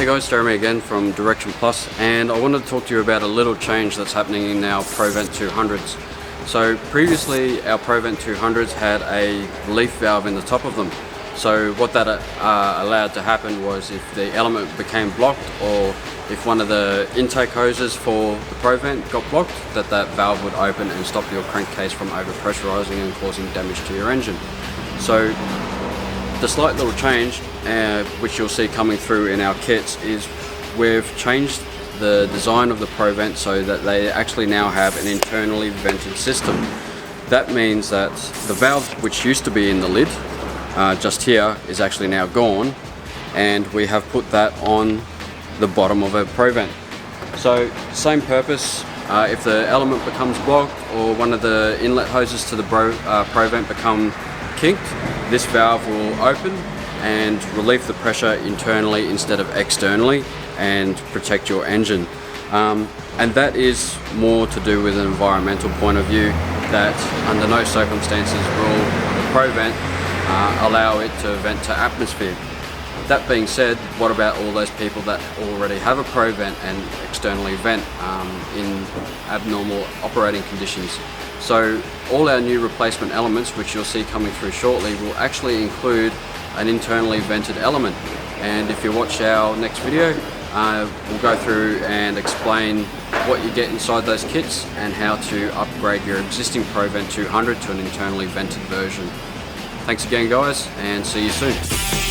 Hey guys, Jeremy again from Direction Plus, and I wanted to talk to you about a little change that's happening in our Provent 200s. So previously our Provent 200s had a relief valve in the top of them. So what that allowed to happen was if the element became blocked, or if one of the intake hoses for the Provent got blocked, that valve would open and stop your crankcase from over-pressurizing and causing damage to your engine. So the slight little change, which you'll see coming through in our kits, is we've changed the design of the Provent so that they actually now have an internally vented system. That means that the valve which used to be in the lid, just here, is actually now gone, and we have put that on the bottom of a Provent. So same purpose, if the element becomes blocked or one of the inlet hoses to the Provent become kinked, this valve will open and relieve the pressure internally instead of externally and protect your engine. And that is more to do with an environmental point of view, that under no circumstances will the Provent allow it to vent to atmosphere. That being said, what about all those people that already have a Provent and externally vent in abnormal operating conditions? So all our new replacement elements, which you'll see coming through shortly, will actually include an internally vented element. And if you watch our next video, we'll go through and explain what you get inside those kits and how to upgrade your existing Provent 200 to an internally vented version. Thanks again guys, and see you soon.